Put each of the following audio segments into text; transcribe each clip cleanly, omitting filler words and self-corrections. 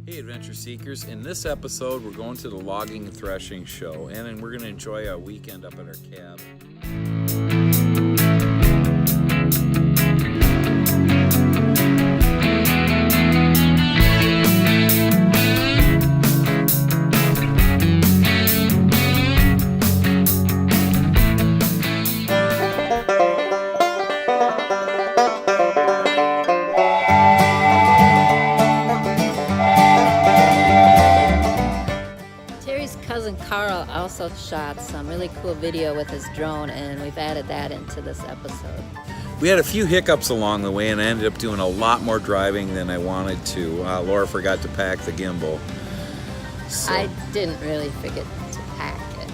Hey Adventure Seekers, in this episode we're going to the logging and threshing show and we're going to enjoy our weekend up at our cabin. Carl also shot some really cool video with his drone, and we've added that into this episode. We had a few hiccups along the way and I ended up doing a lot more driving than I wanted to. Laura forgot to pack the gimbal. So. I didn't really forget to pack it.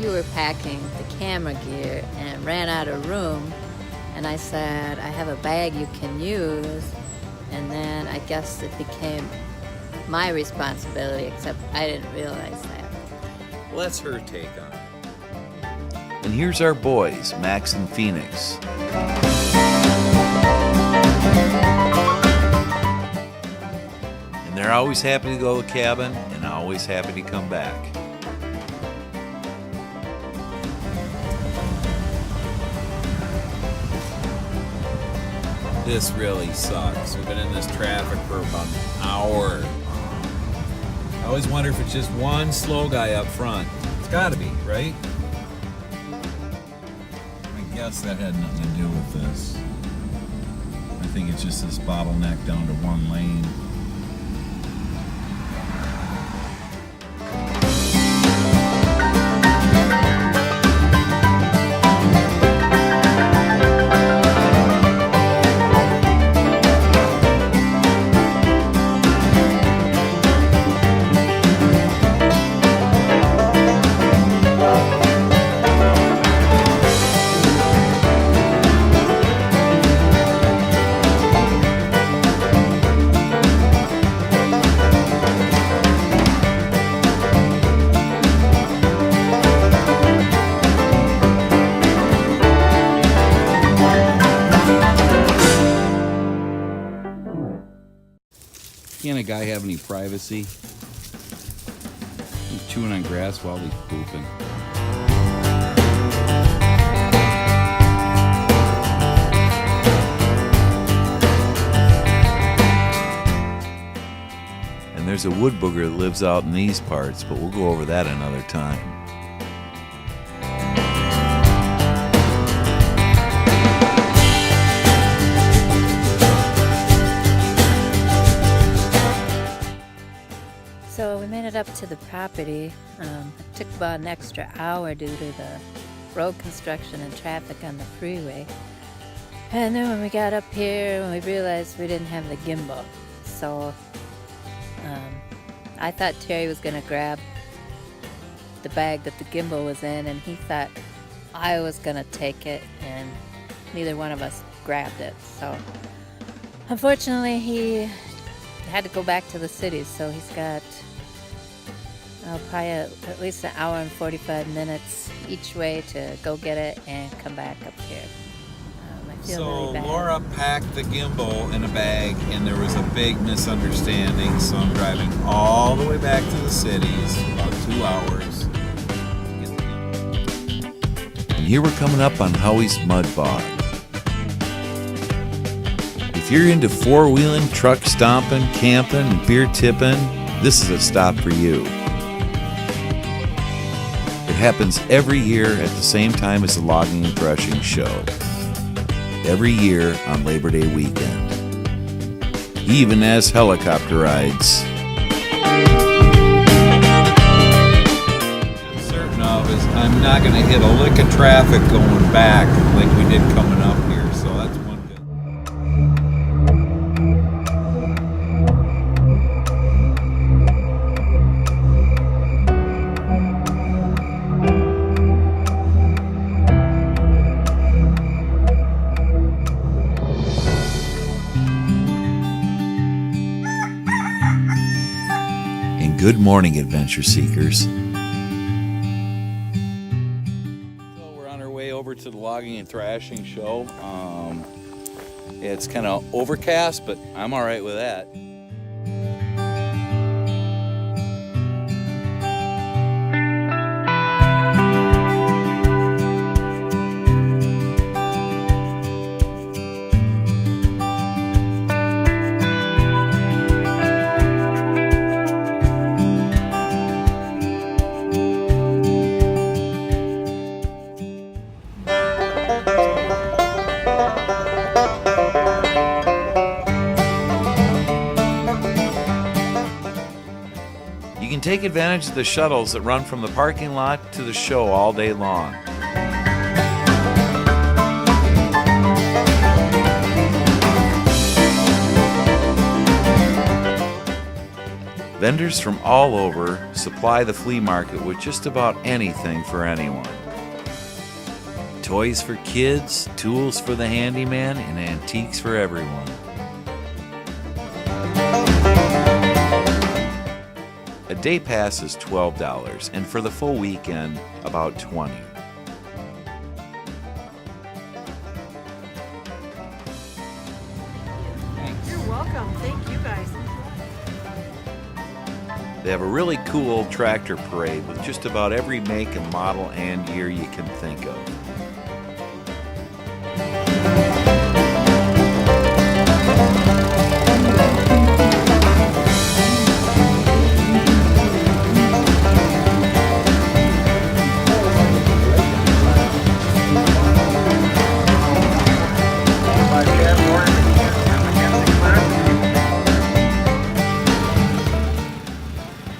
You were packing the camera gear and ran out of room, and I said, I have a bag you can use, and then I guess it became my responsibility, except I didn't realize that. Well, that's her take on it. And here's our boys, Max and Phoenix. And they're always happy to go to the cabin and always happy to come back. This really sucks. We've been in this traffic for about an hour. I always wonder if it's just one slow guy up front. It's gotta be, right? I guess that had nothing to do with this. I think it's just this bottleneck down to one lane. Can't a guy have any privacy? He's chewing on grass while he's pooping. And there's a wood booger that lives out in these parts, but we'll go over that another time. So we made it up to the property. It took about an extra hour due to the road construction and traffic on the freeway. And then when we got up here, we realized we didn't have the gimbal. So I thought Terry was going to grab the bag that the gimbal was in, and he thought I was going to take it, and neither one of us grabbed it. So unfortunately, he had to go back to the city, so he's got probably at least an hour and 45 minutes each way to go get it and come back up here. I feel really bad. Laura packed the gimbal in a bag and there was a big misunderstanding, so I'm driving all the way back to the city. It's about 2 hours. And here we're coming up on Howie's Mud Bog. If you're into four-wheeling, truck stomping, camping, and beer tipping, this is a stop for you. It happens every year at the same time as the logging and threshing show. Every year on Labor Day weekend. He even has helicopter rides. What I'm certain of is I'm not going to hit a lick of traffic going back like we did coming up here, so that's one good. Good morning, Adventure Seekers. So we're on our way over to the logging and threshing show. It's kind of overcast, but I'm all right with that. can take advantage of the shuttles that run from the parking lot to the show all day long. Vendors from all over supply the flea market with just about anything for anyone. Toys for kids, tools for the handyman, and antiques for everyone. A day pass is $12, and for the full weekend, about $20. You're welcome. Thank you guys. They have a really cool tractor parade with just about every make and model and year you can think of.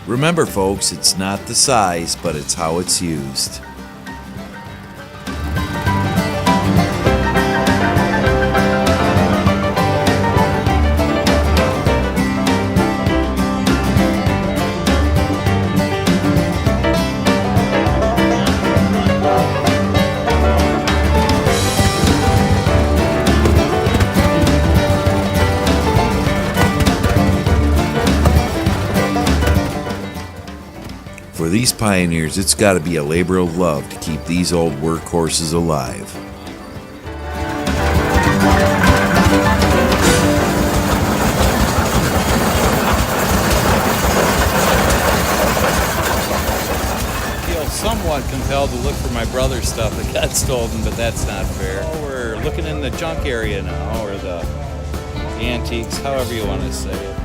Remember, folks, it's not the size, but it's how it's used. For these pioneers, it's got to be a labor of love to keep these old workhorses alive. I feel somewhat compelled to look for my brother's stuff that got stolen, but that's not fair. We're looking in the junk area now, or the antiques, however you want to say it.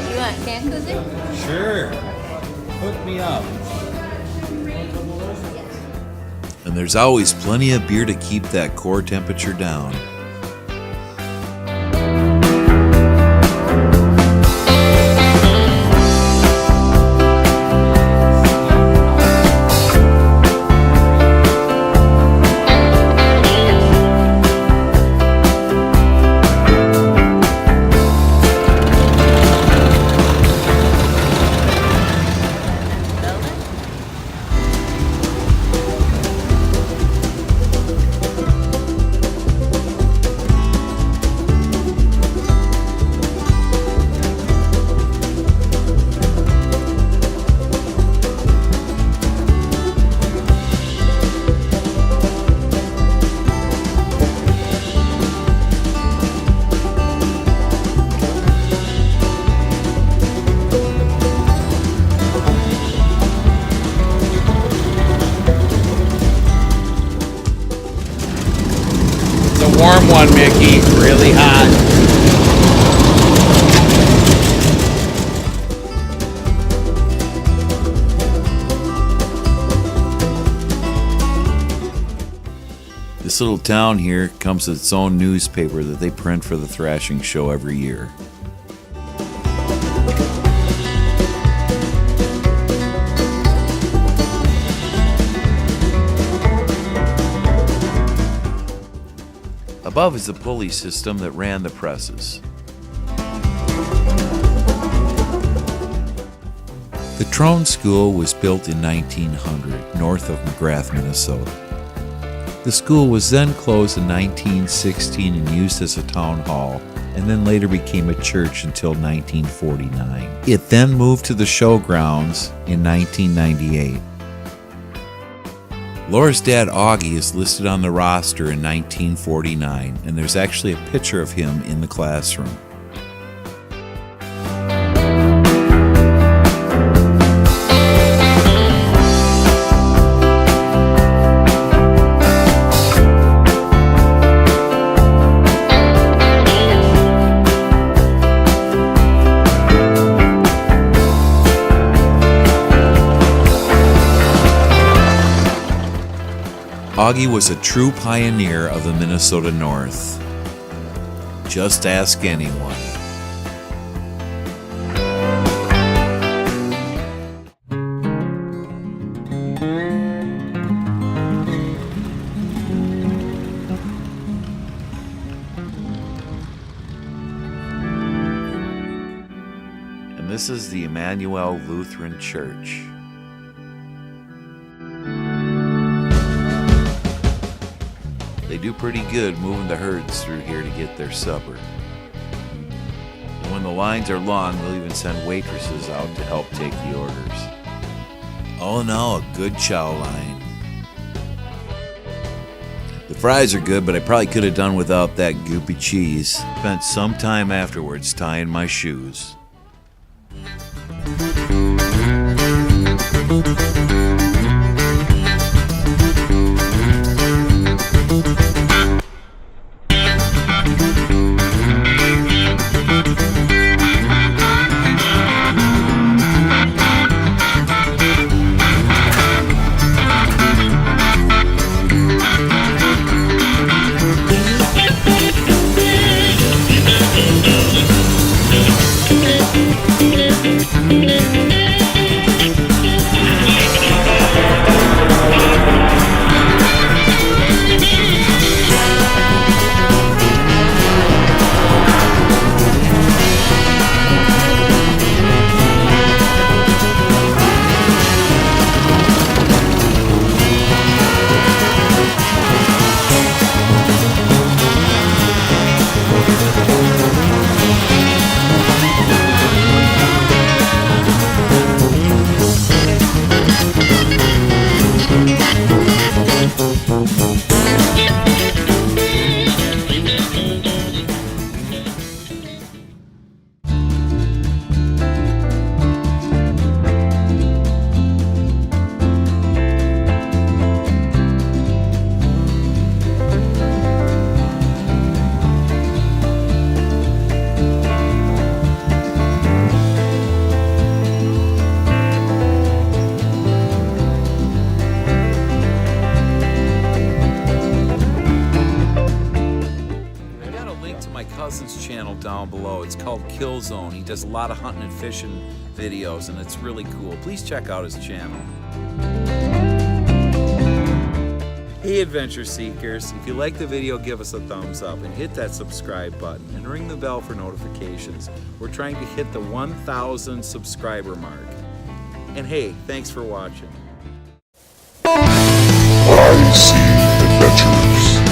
You want canned koozie? Sure. Hook me up. And there's always plenty of beer to keep that core temperature down. Warm one, Mickey. Really hot. This little town here comes with its own newspaper that they print for the Threshing show every year. Above is the pulley system that ran the presses. The Tron School was built in 1900, north of McGrath, Minnesota. The school was then closed in 1916 and used as a town hall, and then later became a church until 1949. It then moved to the showgrounds in 1998. Laura's dad, Augie, is listed on the roster in 1949, and there's actually a picture of him in the classroom. Augie was a true pioneer of the Minnesota North. Just ask anyone. And this is the Immanuel Lutheran Church. They do pretty good moving the herds through here to get their supper. And when the lines are long, they'll even send waitresses out to help take the orders. All in all, a good chow line. The fries are good, but I probably could have done without that goopy cheese. Spent some time afterwards tying my shoes. Channel down below. It's called Kill Zone. He does a lot of hunting and fishing videos, and it's really cool. Please check out his channel. Hey adventure seekers, if you like the video, give us a thumbs up and hit that subscribe button and ring the bell for notifications. We're trying to hit the 1,000 subscriber mark. And hey, thanks for watching. I see adventures.